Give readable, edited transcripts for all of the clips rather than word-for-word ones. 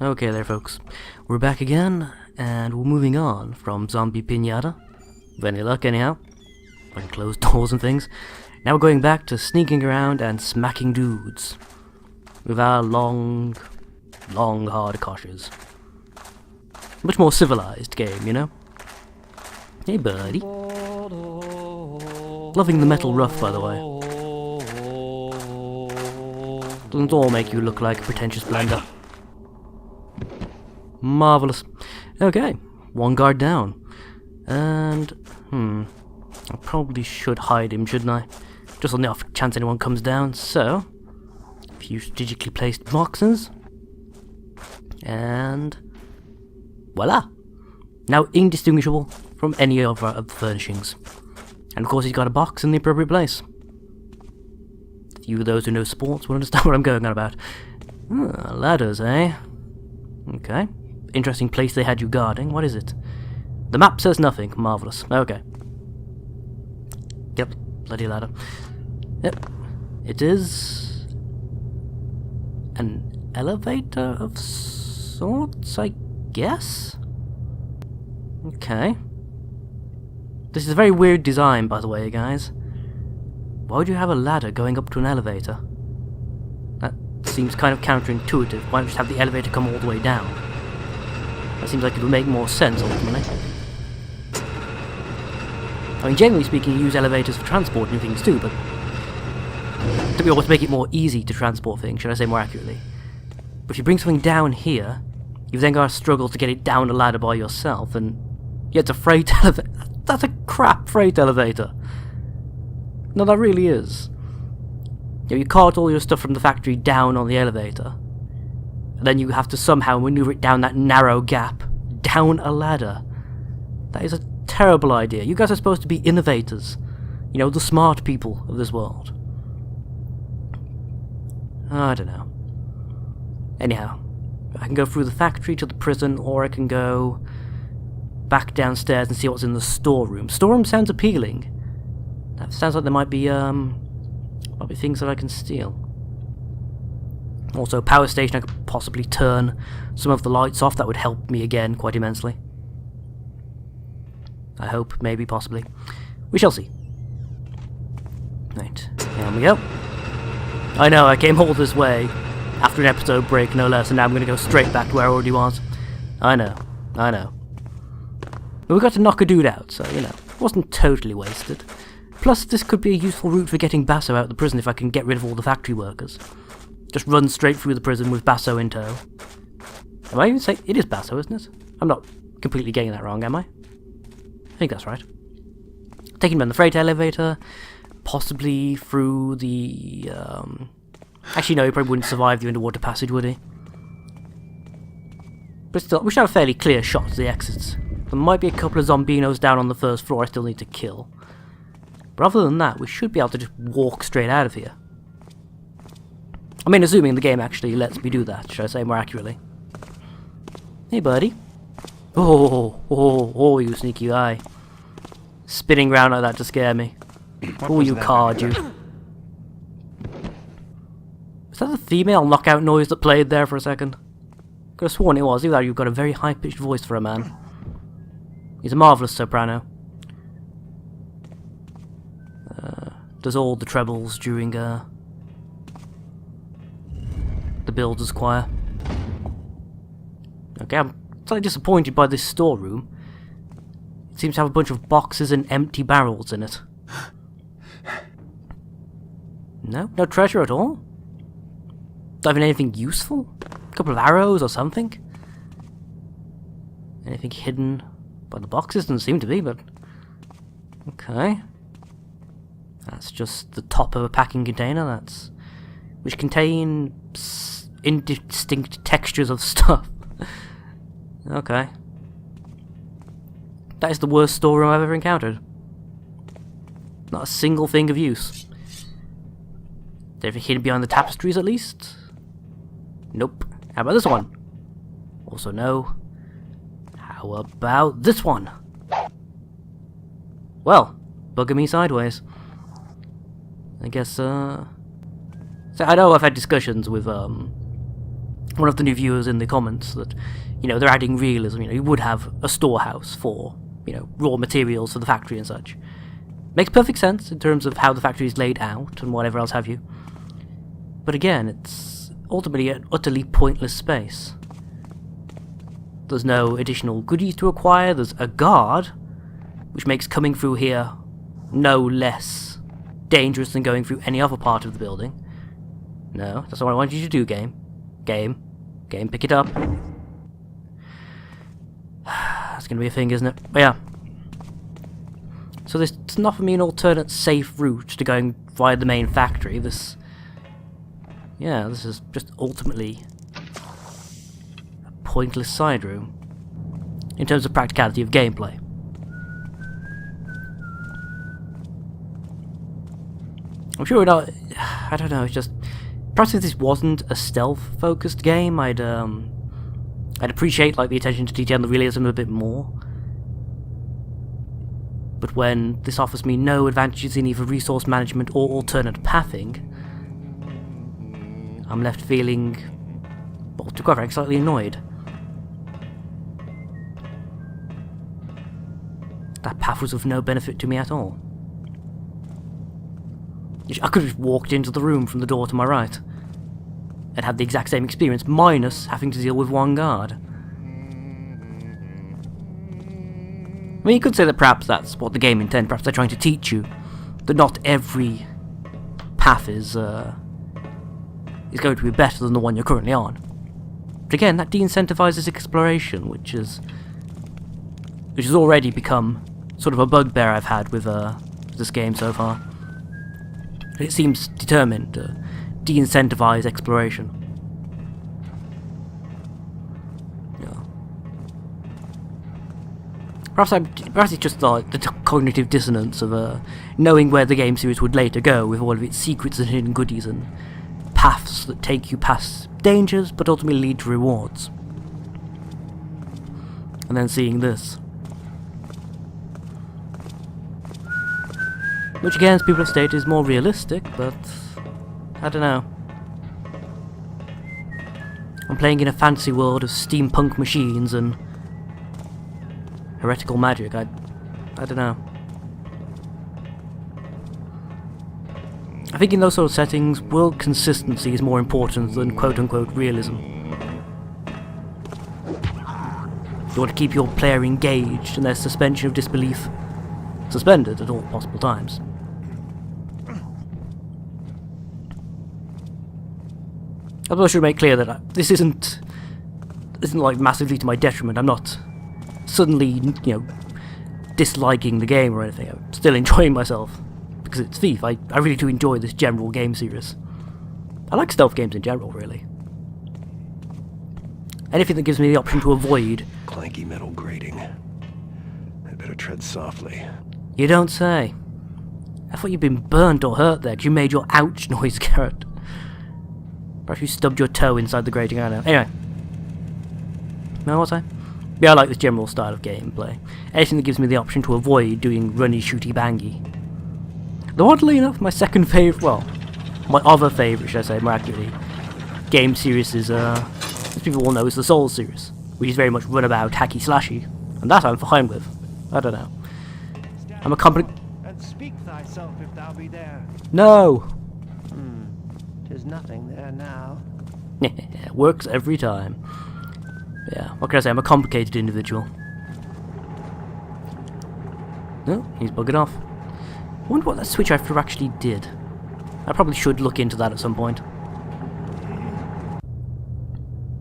Okay there folks, we're back again, and we're moving on from Zombie Pinata. With any luck anyhow. Like closed doors and things. Now we're going back to sneaking around and smacking dudes. With our long, hard koshes. Much more civilized game, you know? Hey buddy. Loving the metal rough, by the way. Doesn't all make you look like a pretentious blender. Marvellous. Okay, one guard down. And, I probably should hide him, shouldn't I? Just on the off chance anyone comes down, so... a few strategically placed boxes. And... voila! Now indistinguishable from any of the furnishings. And of course he's got a box in the appropriate place. Few of those who know sports will understand what I'm going on about. Ladders, eh? Okay. Interesting place they had you guarding. What is it? The map says nothing. Marvellous. Okay. Yep. Bloody ladder. Yep. It is... an elevator of sorts, I guess? Okay. This is a very weird design, by the way, guys. Why would you have a ladder going up to an elevator? That seems kind of counterintuitive. Why not just have the elevator come all the way down? That seems like it would make more sense, ultimately. I mean, generally speaking, you use elevators for transporting things too, but... to be able to make it more easy to transport things, should I say more accurately. But if you bring something down here, you've then got to struggle to get it down a ladder by yourself, and... yet it's a freight elevator. That's a crap freight elevator. No, that really is. You cart all your stuff from the factory down on the elevator, and then you have to somehow maneuver it down that narrow gap, down a ladder. That is a terrible idea. You guys are supposed to be innovators. You know, the smart people of this world. I don't know. Anyhow, I can go through the factory to the prison, or I can go back downstairs and see what's in the storeroom. Storeroom sounds appealing. That sounds like there might be things that I can steal. Also, power station, I could possibly turn some of the lights off. That would help me again quite immensely. I hope, maybe, possibly. We shall see. Right, here we go. I know, I came all this way after an episode break, no less, and now I'm going to go straight back to where I already was. I know. But we got to knock a dude out, so, you know, it wasn't totally wasted. Plus, this could be a useful route for getting Basso out of the prison if I can get rid of all the factory workers. Just run straight through the prison with Basso in tow. Am I even saying... it is Basso, isn't it? I'm not completely getting that wrong, am I? I think that's right. Taking him on the freight elevator, possibly through the... actually, no, he probably wouldn't survive the underwater passage, would he? But still, we should have a fairly clear shot to the exits. There might be a couple of zombinos down on the first floor I still need to kill. But other than that, we should be able to just walk straight out of here. I mean, assuming the game actually lets me do that, should I say more accurately. Hey, buddy. Oh, you sneaky eye. Spinning round like that to scare me. Oh, you card, you. Is that the female knockout noise that played there for a second? Could have sworn it was, even though you've got a very high-pitched voice for a man. He's a marvellous soprano. Does all the trebles during the Builder's Choir. Okay, I'm slightly disappointed by this storeroom. It seems to have a bunch of boxes and empty barrels in it. No treasure at all? Not even anything useful? A couple of arrows or something? Anything hidden by the boxes? Doesn't seem to be, but... okay. That's just the top of a packing container, which contain indistinct textures of stuff. Okay. That is the worst storeroom I've ever encountered. Not a single thing of use. Is there anything hidden behind the tapestries at least? Nope. How about this one? Also no. How about this one? Well, bugger me sideways. I guess, so I know I've had discussions with, one of the new viewers in the comments that, you know, they're adding realism. You know, you would have a storehouse for, you know, raw materials for the factory and such. Makes perfect sense in terms of how the factory is laid out and whatever else have you. But again, it's ultimately an utterly pointless space. There's no additional goodies to acquire, there's a guard, which makes coming through here no less dangerous than going through any other part of the building. No, that's not what I want you to do, game. Game, pick it up. That's gonna be a thing, isn't it? But yeah. So this doesn't offer me an alternate safe route to going via the main factory. This is just ultimately a pointless side room in terms of practicality of gameplay. I'm sure we're not. I don't know. It's just perhaps if this wasn't a stealth-focused game, I'd appreciate like the attention to detail and the realism a bit more. But when this offers me no advantages in either resource management or alternate pathing, I'm left feeling, well, to be quite frank, slightly annoyed. That path was of no benefit to me at all. I could have just walked into the room from the door to my right and had the exact same experience, minus having to deal with one guard. I mean, you could say that perhaps that's what the game intended. Perhaps they're trying to teach you that not every path is going to be better than the one you're currently on. But again, that de-incentivizes exploration, which has already become sort of a bugbear I've had with this game so far. It seems determined to de-incentivize exploration. Perhaps it's just like the cognitive dissonance of knowing where the game series would later go with all of its secrets and hidden goodies and paths that take you past dangers but ultimately lead to rewards. And then seeing this. Which again, as people have stated, is more realistic, but I don't know. I'm playing in a fantasy world of steampunk machines and heretical magic. I don't know. I think in those sort of settings, world consistency is more important than quote-unquote realism. You want to keep your player engaged and their suspension of disbelief suspended at all possible times. I suppose I should make clear that this isn't like massively to my detriment. I'm not suddenly, you know, disliking the game or anything. I'm still enjoying myself because it's Thief. I really do enjoy this general game series. I like stealth games in general, really. Anything that gives me the option to avoid. Clanky metal grating. I better tread softly. You don't say. I thought you'd been burnt or hurt there because you made your ouch noise, Garrett. Perhaps you stubbed your toe inside the grating, I don't know. Anyway. No, what's I? Yeah, I like this general style of gameplay. Anything that gives me the option to avoid doing runny, shooty, bangy. Though oddly enough, my second favourite, well, my other favourite, should I say, more accurately, game series is, as people all know, is the Souls series, which is very much runabout, hacky, slashy, and that I'm fine with. I don't know. I'm a company. And speak thyself if thou be there. No! 'Tis nothing there now. Works every time. Yeah, what can I say? I'm a complicated individual. No, he's bugging off. I wonder what that switch after actually did. I probably should look into that at some point.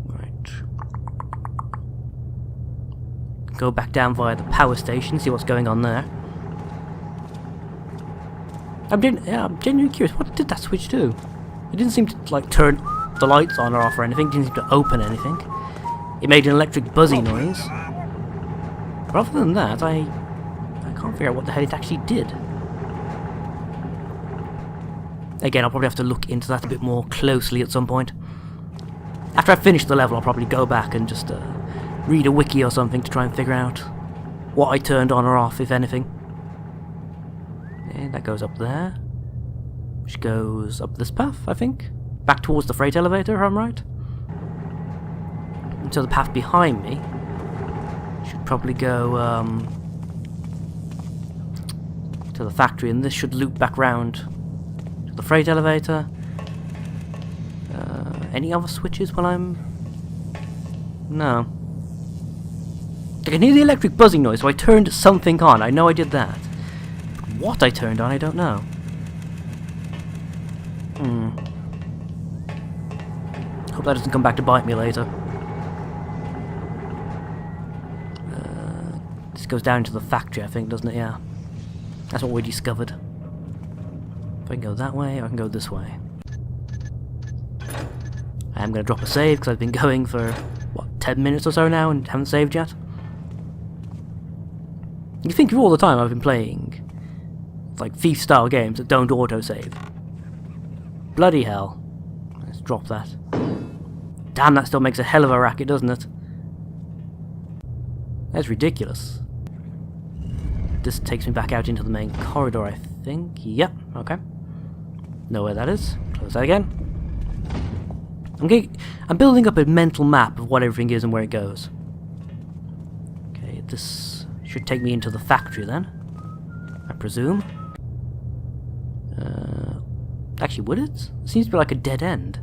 Right. Go back down via the power station, see what's going on there. I'm genuinely curious, what did that switch do? It didn't seem to, like, turn the lights on or off or anything, it didn't seem to open anything. It made an electric buzzy noise. But other than that, I can't figure out what the hell it actually did. Again, I'll probably have to look into that a bit more closely at some point. After I've finished the level, I'll probably go back and just read a wiki or something to try and figure out what I turned on or off, if anything. Okay, that goes up there. Which goes up this path, I think. Back towards the freight elevator, if I'm right. So the path behind me should probably go to the factory, and this should loop back round to the freight elevator. Any other switches while I'm... No. I can hear the electric buzzing noise, so I turned something on. I know I did that. But what I turned on, I don't know. Hope that doesn't come back to bite me later. This goes down to the factory, I think, doesn't it? Yeah. That's what we discovered. If I can go that way, or I can go this way. I am going to drop a save, because I've been going for, what, 10 minutes or so now, and haven't saved yet. You think of all the time I've been playing, like, Thief-style games that don't autosave. Bloody hell. Let's drop that. Damn, that still makes a hell of a racket, doesn't it? That's ridiculous. This takes me back out into the main corridor, I think. Yep, okay. Know where that is. Close that again. I'm building up a mental map of what everything is and where it goes. Okay, this should take me into the factory then, I presume. Actually, would it? It seems to be like a dead end.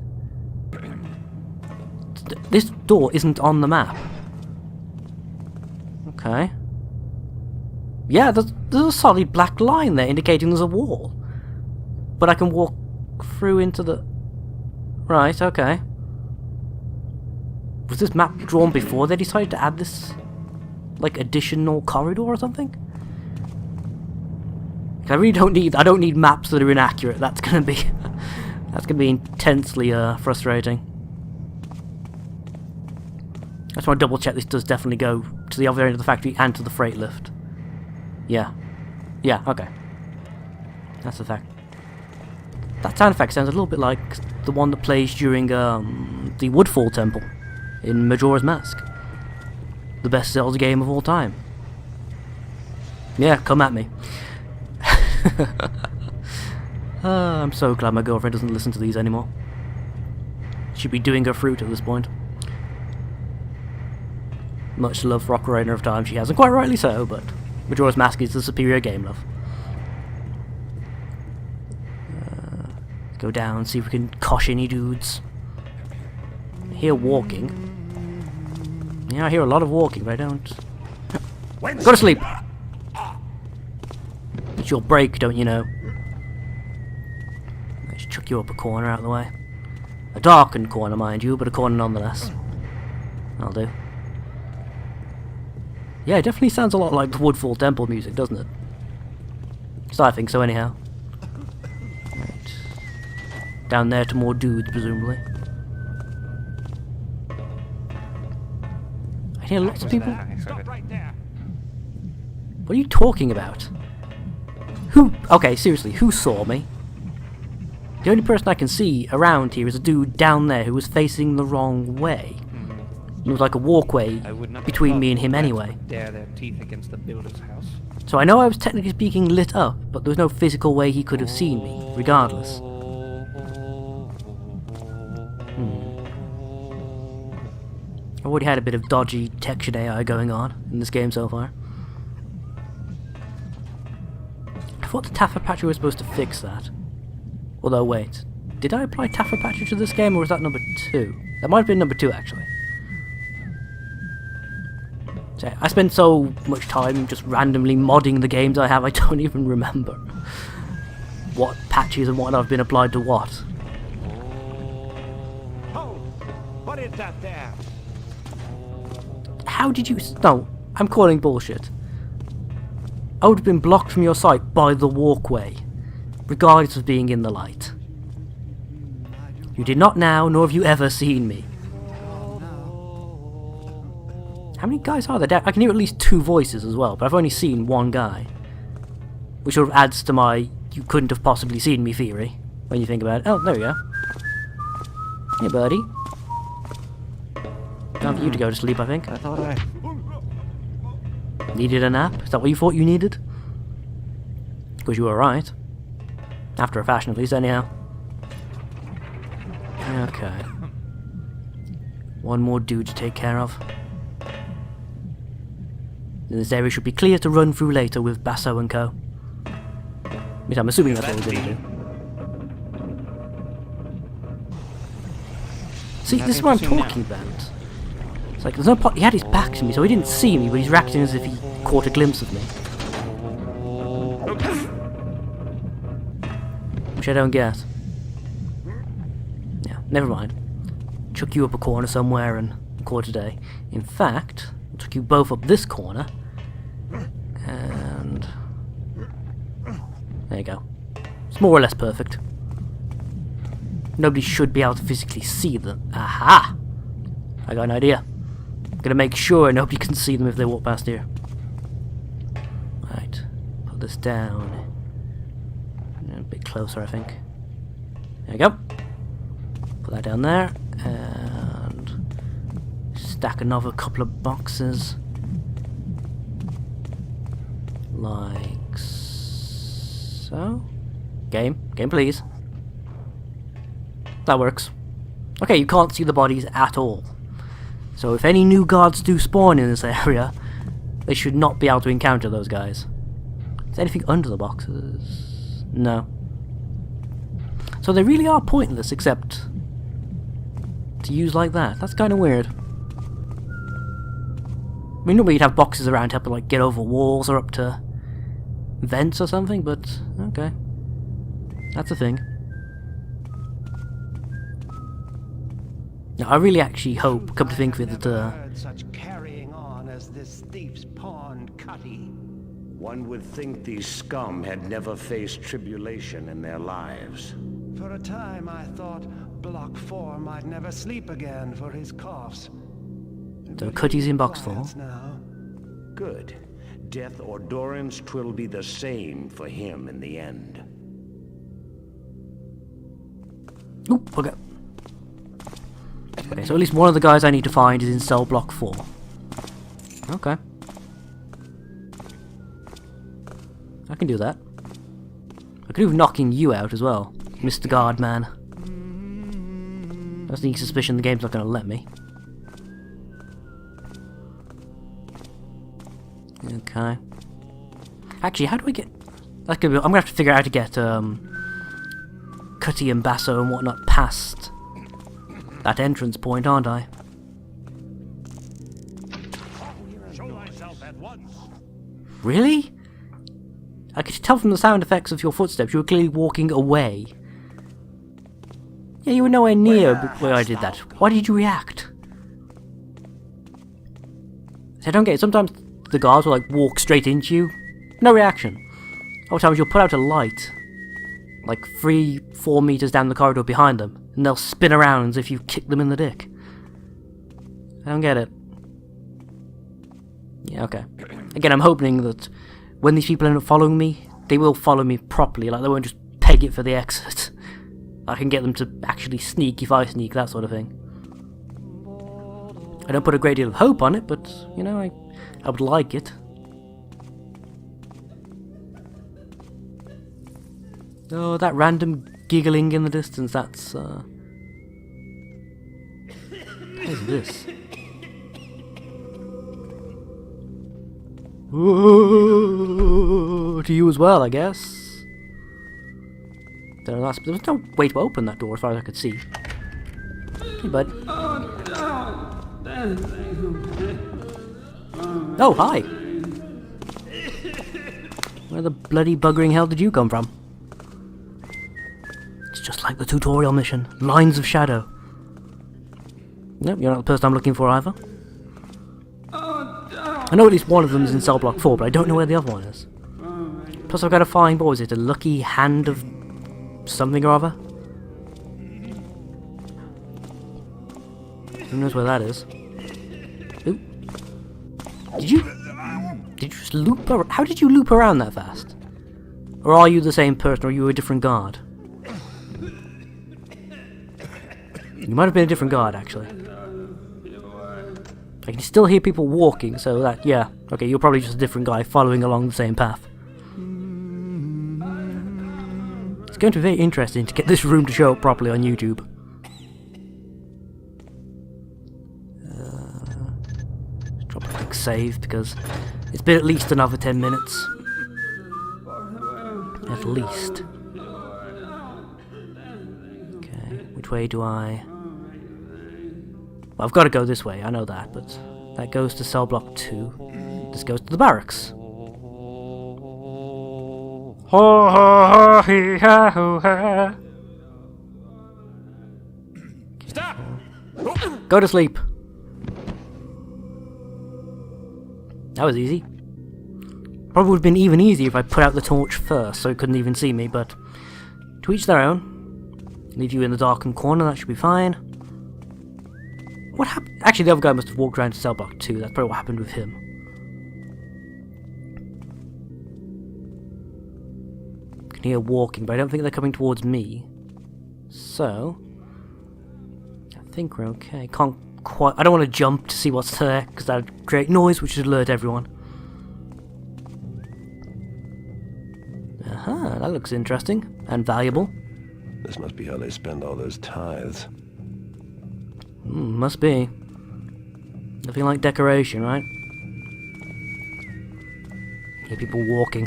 This door isn't on the map. Okay. Yeah, there's a solid black line there indicating there's a wall. But I can walk through into the... Right, okay. Was this map drawn before they decided to add this, like, additional corridor or something? I really don't need maps that are inaccurate. That's gonna be intensely frustrating. I just want to double check this does definitely go to the other end of the factory and to the freight lift. Yeah. Yeah, okay. That's the fact. That sound effect sounds a little bit like the one that plays during the Woodfall Temple in Majora's Mask. The best Zelda game of all time. Yeah, come at me. I'm so glad my girlfriend doesn't listen to these anymore. She'd be doing her fruit at this point. Much love for Ocarina of Time she has, and quite rightly so, but Majora's Mask is the superior game, love. Let's go down, see if we can cosh any dudes. I hear walking. Yeah, I hear a lot of walking, but I don't... Go to sleep! It's your break, don't you know? Let's chuck you up a corner out of the way. A darkened corner, mind you, but a corner nonetheless. That'll do. Yeah, it definitely sounds a lot like the Woodfall Temple music, doesn't it? So I think so, anyhow. Right. Down there to more dudes, presumably. I hear lots of people... Stop right there. What are you talking about? Who... Okay, seriously, who saw me? The only person I can see around here is a dude down there who was facing the wrong way. It was like a walkway between me and him anyway. Dare their teeth against the builder's house. So I know I was technically speaking lit up, but there was no physical way he could have seen me, regardless. I've already had a bit of dodgy textured AI going on in this game so far. I thought the Taffer Patcher was supposed to fix that. Although, wait. Did I apply Taffer Patcher to this game, or was that number 2? That might have been number 2, actually. So, I spend so much time just randomly modding the games I have, I don't even remember what patches and what have been applied to what. Oh, what is that there? How did you... No, I'm calling bullshit. I would have been blocked from your sight by the walkway, regardless of being in the light. You did not now, nor have you ever seen me. How many guys are there? I can hear at least 2 voices as well, but I've only seen 1 guy. Which sort of adds to my you couldn't have possibly seen me theory, when you think about it. Oh, there we go. Hey, buddy. Time for you to go to sleep, I think. I thought I... Needed a nap? Is that what you thought you needed? Because you were right. After a fashion, at least, anyhow. Okay. One more dude to take care of. And this area should be clear to run through later with Basso and co. Which I'm assuming that's what we're going to do. See, this is what I'm talking about. It's like, there's no point. He had his back to me, so he didn't see me, but he's reacting as if he caught a glimpse of me. Which I don't get. Yeah, never mind. Chuck you up a corner somewhere and call it a day. In fact, I'll chuck you both up this corner. And there you go. It's more or less perfect. Nobody should be able to physically see them. Aha! I got an idea. I'm gonna make sure nobody can see them if they walk past here. Right. Put this down. A bit closer, I think. There you go. Put that down there. And stack another couple of boxes. Like so. Game please. That works. Okay, you can't see the bodies at all. So if any new guards do spawn in this area, they should not be able to encounter those guys. Is there anything under the boxes? No. So they really are pointless except to use like that. That's kind of weird. I mean, normally you'd have boxes around to help like get over walls or up to vents or something, but okay. That's a thing. Now, I really actually hope, come to think of it, that Heard such carrying on as this thief's pawn Cutty. One would think these scum had never faced tribulation in their lives. For a time I thought Block 4 might never sleep again for his coughs. so Cutty's in box 4. Quiet now. Good. Death or durance, 'twill be the same for him in the end. Oop, okay. Okay, so at least one of the guys I need to find is in cell block 4. Okay. I can do that. I could do with knocking you out as well, Mr. Guardman. That's the suspicion the game's not going to let me. Okay. Actually, how do I get... That's gonna be... I'm going to have to figure out how to get Cutty and Basso and whatnot past that entrance point, aren't I? Show thyself at once. Really? I could tell from the sound effects of your footsteps you were clearly walking away. Yeah, you were nowhere near where I did that. Why did you react? I don't get it. Sometimes the guards will like walk straight into you. No reaction. Other times you'll put out a light like 3-4 meters down the corridor behind them, and they'll spin around as if you kicked them in the dick. I don't get it. Yeah, okay. Again, I'm hoping that when these people end up following me, they will follow me properly, like they won't just peg it for the exit. I can get them to actually sneak if I sneak, that sort of thing. I don't put a great deal of hope on it, but, you know, I would like it. Oh, that random giggling in the distance, that's, what is this? Ooh, to you as well, I guess. There was no way to open that door as far as I could see. Hey, bud. Oh, hi! Where the bloody buggering hell did you come from? It's just like the tutorial mission. Lines of shadow. Nope, you're not the person I'm looking for either. I know at least one of them is in cell block 4, but I don't know where the other one is. Plus I've got to find, what was it, a lucky hand of something or other? Who knows where that is? Ooh. Did you just loop around? How did you loop around that fast? Or are you the same person, or are you a different guard? You might have been a different guard, actually. I can still hear people walking, so that, yeah. Okay, you're probably just a different guy following along the same path. It's going to be very interesting to get this room to show up properly on YouTube. drop a quick save because it's been at least another 10 minutes. At least. Okay, which way do I... Well, I've got to go this way, I know that, but that goes to cell block 2. This goes to the barracks. Ho ho ho hee ha ho ha. Stop! Go to sleep. That was easy. Probably would have been even easier if I put out the torch first, so he couldn't even see me, but to each their own. Leave you in the darkened corner, that should be fine. What happened? Actually, the other guy must have walked around to cell block 2, that's probably what happened with him. I can hear walking, but I don't think they're coming towards me. So... I think we're okay. Can't quite... I don't want to jump to see what's there, because that would create noise, which would alert everyone. Aha, that looks interesting. And valuable. This must be how they spend all those tithes. Must be. Nothing like decoration, right? Hear people walking.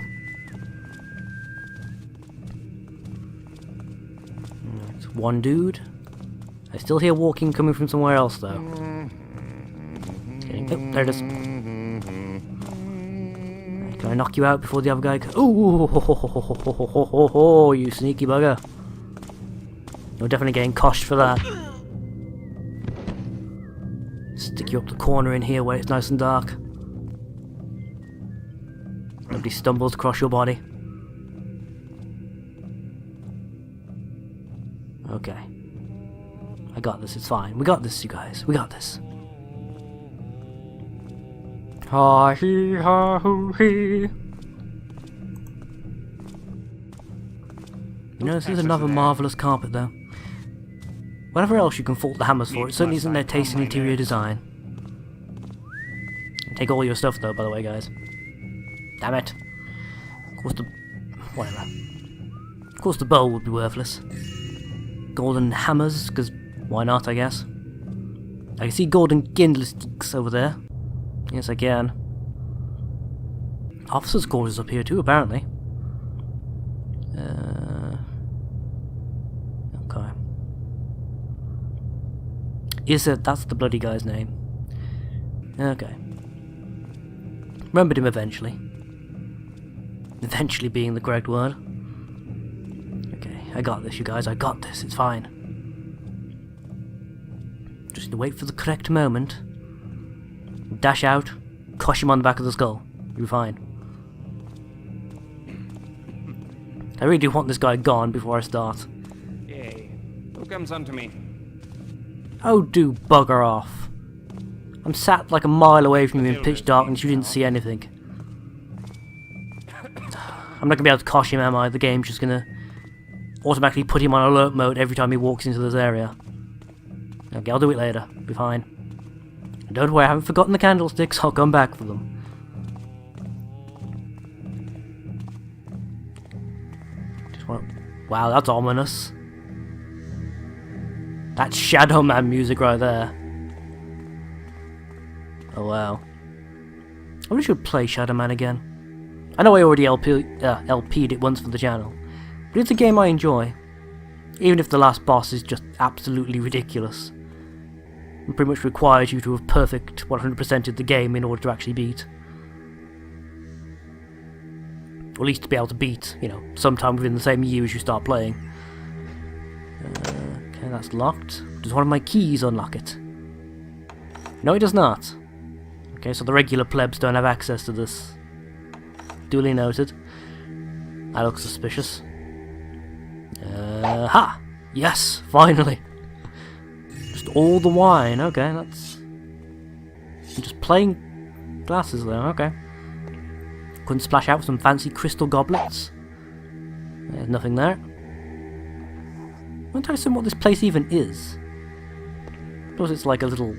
It's one dude. I still hear walking coming from somewhere else, though. Oh, there it is. Can I knock you out before the other guy goes? Ooh, you sneaky bugger. You're definitely getting coshed for that. Stick you up the corner in here where it's nice and dark. Nobody stumbles across your body. Okay. I got this, it's fine. We got this, you guys. We got this. Ha hee ha hoo hee. You know, this is another marvellous carpet, though. Whatever else you can fault the hammers for, it certainly isn't their taste in interior design. Take all your stuff, though, by the way, guys. Damn it. Of course the... whatever. Of course the bowl would be worthless. Golden hammers, because why not, I guess. I can see golden candlesticks over there. Yes, I can. Officers' quarters up here, too, apparently. Okay. That's the bloody guy's name. Okay. Remembered him eventually. Eventually being the correct word. Okay, I got this, you guys. I got this. It's fine. Just need to wait for the correct moment. Dash out. Cosh him on the back of the skull. You'll be fine. I really do want this guy gone before I start. Yay. Who comes unto me? Oh, do bugger off. I'm sat like a mile away from you in pitch darkness, you didn't see anything. I'm not going to be able to cosh him, am I? The game's just going to automatically put him on alert mode every time he walks into this area. Okay, I'll do it later. Be fine. And don't worry, I haven't forgotten the candlesticks, I'll come back for them. Just want... Wow, that's ominous. That's Shadow Man music right there. Oh wow. I wish I would play Shadow Man again. I know I already LP'd it once for the channel, but it's a game I enjoy. Even if the last boss is just absolutely ridiculous. And pretty much requires you to have perfect 100%ed the game in order to actually beat. Or at least to be able to beat, you know, sometime within the same year as you start playing. Okay, that's locked. Does one of my keys unlock it? No, it does not. Okay, so the regular plebs don't have access to this. Duly noted. That looks suspicious. Ha! Yes, finally! Just all the wine, okay, that's... just plain glasses there, okay. Couldn't splash out some fancy crystal goblets. There's nothing there. I'm not entirely certain what this place even is. I suppose it's like a little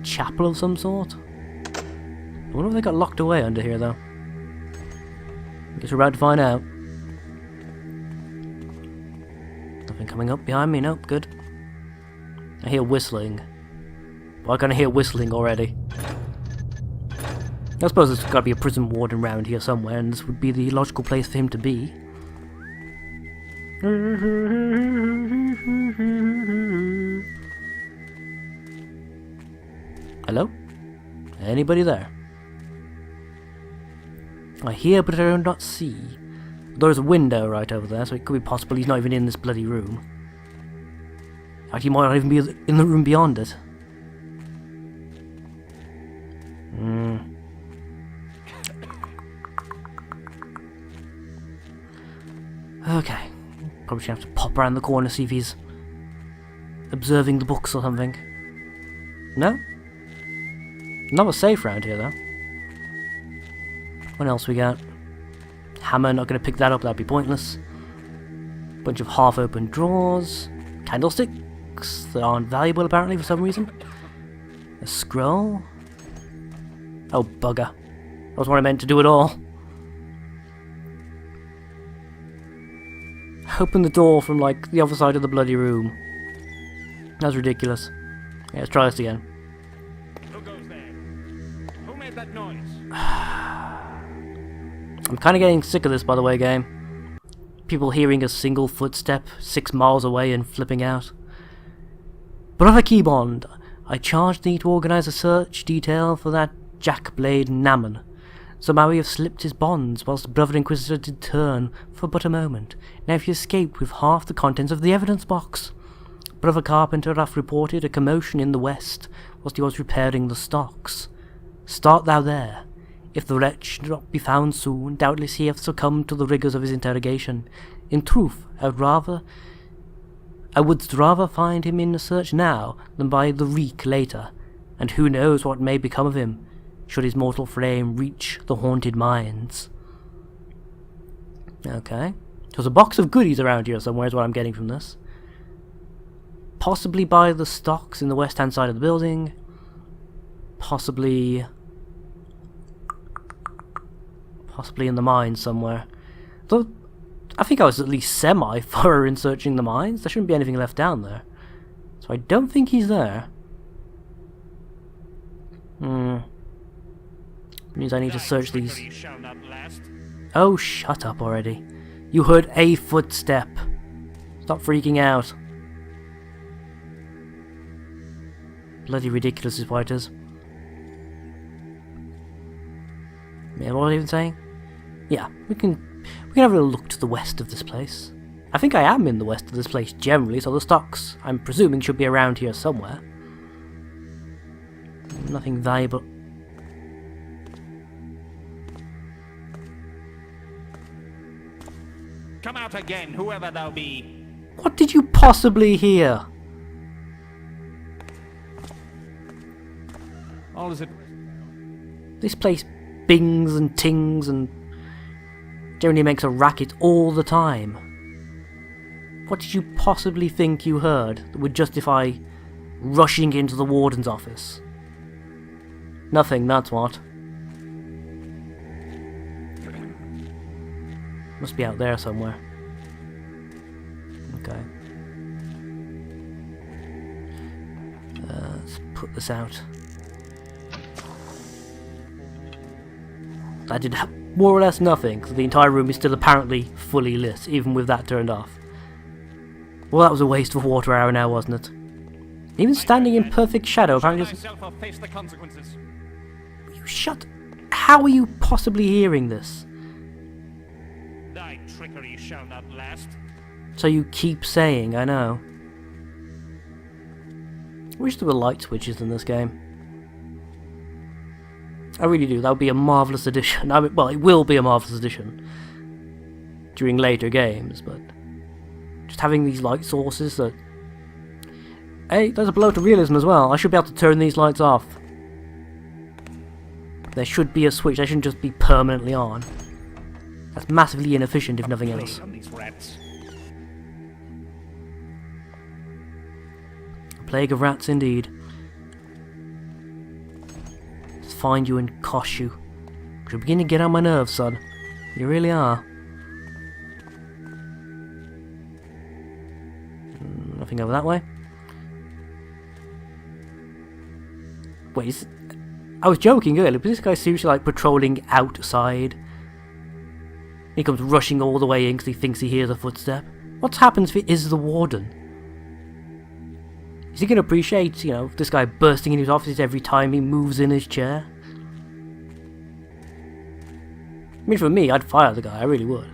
chapel of some sort. I wonder if they got locked away under here, though. I guess we're about to find out. Nothing coming up behind me, nope, good. I hear whistling. Why can't I hear whistling already? I suppose there's got to be a prison warden around here somewhere, and this would be the logical place for him to be. Hello? Anybody there? I hear, but I do not see. There's a window right over there, so it could be possible he's not even in this bloody room. In fact, he might not even be in the room beyond it. Okay. Probably should have to pop around the corner, see if he's observing the books or something. No? Another safe round here, though. What else we got? Hammer, not going to pick that up, that'd be pointless. Bunch of half-open drawers. Candlesticks that aren't valuable, apparently, for some reason. A scroll. Oh, bugger. That was what I meant to do at all. Open the door from, like, the other side of the bloody room. That's ridiculous. Yeah, let's try this again. Who goes there? Who made that noise? I'm kind of getting sick of this, by the way, game. People hearing a single footstep 6 miles away and flipping out. Brother Keybond, I charge thee to organise a search detail for that Jackblade Nammon. Somehow he have slipped his bonds, whilst the Brother Inquisitor did turn for but a moment. Now he escaped with half the contents of the evidence box. Brother Carpenter hath reported a commotion in the west, whilst he was repairing the stocks. Start thou there. If the wretch do not be found soon, doubtless he hath succumbed to the rigours of his interrogation. In truth, I would rather find him in the search now, than by the reek later, and who knows what may become of him, should his mortal frame reach the haunted mines. Okay. There's a box of goodies around here somewhere is what I'm getting from this. Possibly by the stocks in the west-hand side of the building. Possibly in the mines somewhere. Though, I think I was at least semi-thorough in searching the mines. There shouldn't be anything left down there. So I don't think he's there. Means I need to search these. Oh, shut up already. You heard a footstep. Stop freaking out. Bloody ridiculous is what it is. Yeah, what was I even saying? Yeah, we can have a little look to the west of this place. I think I am in the west of this place generally, so the stocks, I'm presuming, should be around here somewhere. Nothing valuable. Come out again, whoever thou be. What did you possibly hear? All is it. This place bings and tings and generally makes a racket all the time. What did you possibly think you heard that would justify rushing into the warden's office? Nothing, that's what. Must be out there somewhere. Okay. Let's put this out. That did more or less nothing, so the entire room is still apparently fully lit, even with that turned off. Well, that was a waste of a water hour now, wasn't it? Even standing in perfect shadow apparently doesn't... Face the consequences. You shut... How are you possibly hearing this? Thy trickery shall not last. So you keep saying, I know. I wish there were light switches in this game. I really do. That would be a marvellous addition. I mean, well, it will be a marvellous addition during later games, but just having these light sources that... Hey, there's a blow to realism as well. I should be able to turn these lights off. There should be a switch. They shouldn't just be permanently on. That's massively inefficient, if nothing else. A plague of rats, indeed. Let's find you and cosh you. You're beginning to get on my nerves, son. You really are. Nothing over that way. Wait, I was joking earlier, but this guy's seriously like patrolling outside. He comes rushing all the way in because he thinks he hears a footstep. What happens if it is the warden? Is he going to appreciate, you know, this guy bursting in his office every time he moves in his chair? I mean, for me, I'd fire the guy, I really would.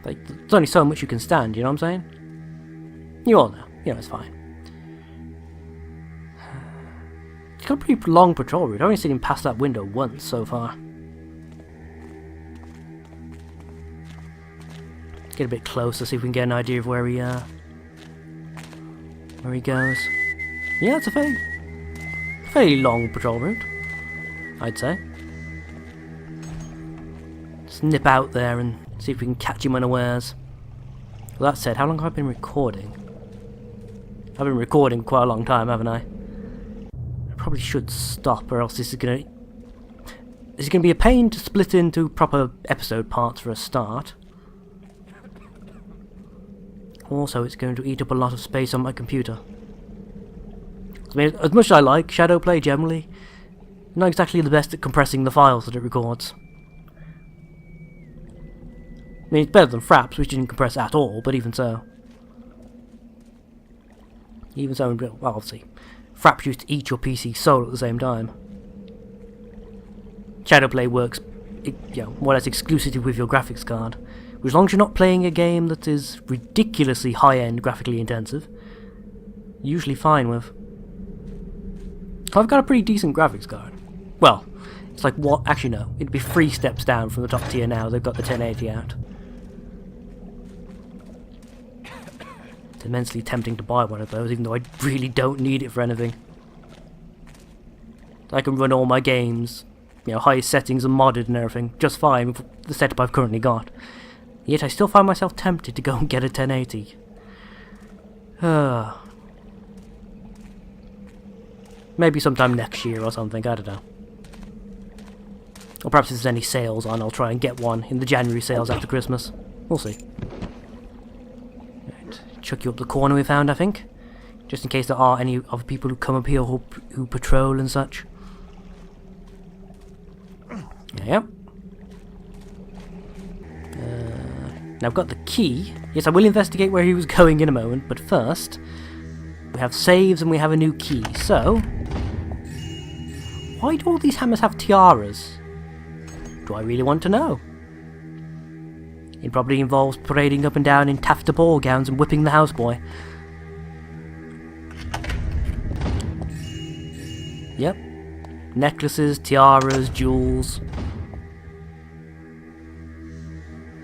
Like, there's only so much you can stand, you know what I'm saying? You all know, it's fine. He's got a pretty long patrol route. I've only seen him pass that window once so far. Let's get a bit closer, see if we can get an idea of where he goes. Yeah, it's a fairly long patrol route, I'd say. Just nip out there and see if we can catch him unawares. Well, that said, how long have I been recording? I've been recording quite a long time, haven't I? I probably should stop, or else this is gonna be a pain to split into proper episode parts for a start. Also, it's going to eat up a lot of space on my computer. I mean, as much as I like Shadowplay generally, I'm not exactly the best at compressing the files that it records. I mean, it's better than Fraps, which didn't compress at all, but even so. Well, obviously, Fraps used to eat your PC soul at the same time. Shadowplay works, more or less exclusively with your graphics card. As long as you're not playing a game that is ridiculously high-end, graphically intensive, usually fine with. I've got a pretty decent graphics card. Well, it's like what? Actually, no. It'd be 3 steps down from the top tier now. They've got the 1080 out. It's immensely tempting to buy one of those, even though I really don't need it for anything. I can run all my games, highest settings and modded and everything, just fine with the setup I've currently got. Yet I still find myself tempted to go and get a 1080. Maybe sometime next year or something, I don't know. Or perhaps if there's any sales on, I'll try and get one in the January sales after Christmas. We'll see. Right. Chuck you up the corner we found, I think. Just in case there are any other people who come up here who patrol and such. Yep. Now I've got the key. Yes, I will investigate where he was going in a moment, but first, we have saves and we have a new key. So, why do all these hammers have tiaras? Do I really want to know? It probably involves parading up and down in taffeta ball gowns and whipping the houseboy. Yep. Necklaces, tiaras, jewels.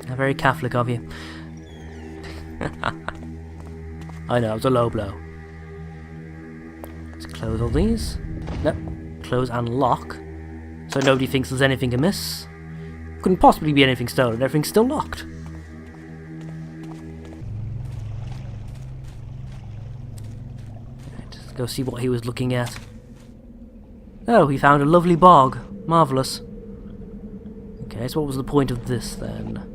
How very Catholic of you. I know, it was a low blow. Let's close all these. Nope. Close and lock. So nobody thinks there's anything amiss. Couldn't possibly be anything stolen, everything's still locked. Right, let's go see what he was looking at. Oh, he found a lovely bog. Marvellous. Okay, so what was the point of this then?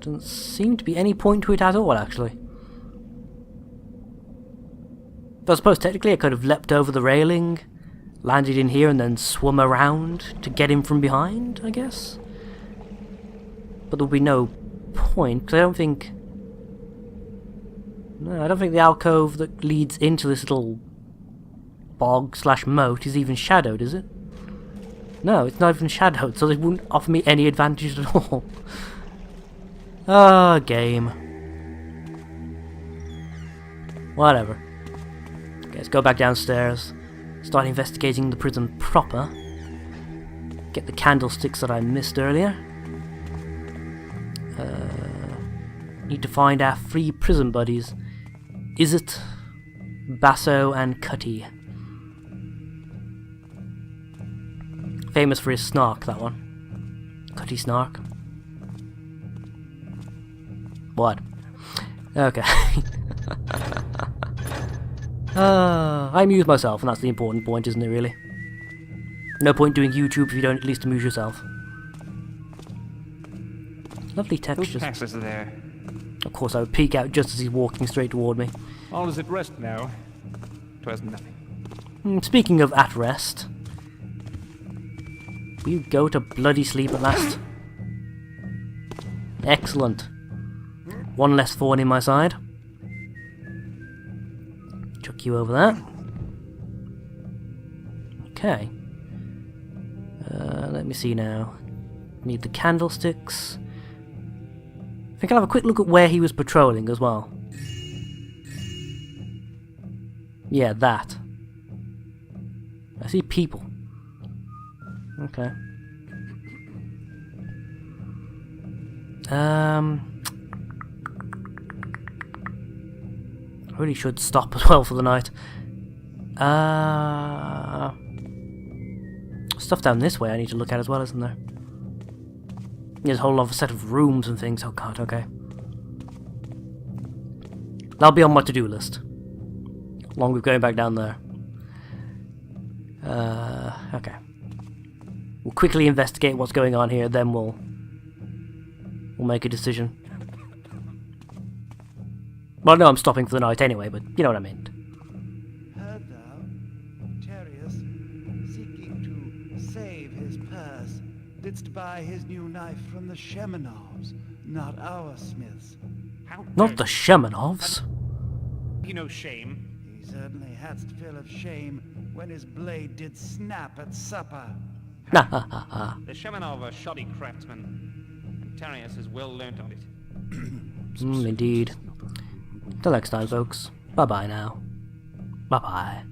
Doesn't seem to be any point to it at all, actually. I suppose technically I could have leapt over the railing, landed in here and then swum around to get him from behind, I guess? But there would be no point, because I don't think the alcove that leads into this little bog/moat is even shadowed, is it? No, it's not even shadowed, so it wouldn't offer me any advantage at all. Ah, game. Whatever. Okay, let's go back downstairs. Start investigating the prison proper. Get the candlesticks that I missed earlier. Need to find our 3 prison buddies. Izzet, Basso, and Cutty. Famous for his snark, that one. Cutty snark. What? Okay. I amuse myself, and that's the important point, isn't it, really? No point doing YouTube if you don't at least amuse yourself. Lovely textures. Who passes there? Of course, I would peek out just as he's walking straight toward me. All is at rest now. 'Twas nothing. Speaking of at rest, will you go to bloody sleep at last? Excellent. One less thorn in my side. Chuck you over there. Okay. Let me see now. Need the candlesticks. I think I'll have a quick look at where he was patrolling as well. Yeah, that. I see people. Okay. I really should stop as well for the night. Stuff down this way I need to look at as well, isn't there? There's a whole other set of rooms and things. Oh god, okay. That'll be on my to-do list. Along with going back down there. Okay. We'll quickly investigate what's going on here, then we'll make a decision. Well, no, I'm stopping for the night anyway, but you know what I meant. Heard thou, Terius, seeking to save his purse, didst buy his new knife from the Shemenovs, not our smiths. How Not the Shemenovs. you know shame? He certainly hadst fill of shame when his blade did snap at supper. Nah, ha, ha, ha. The Shemanov are shoddy craftsmen, and Tarius is well learnt on it. Indeed. Till next time, folks. Bye-bye now. Bye-bye.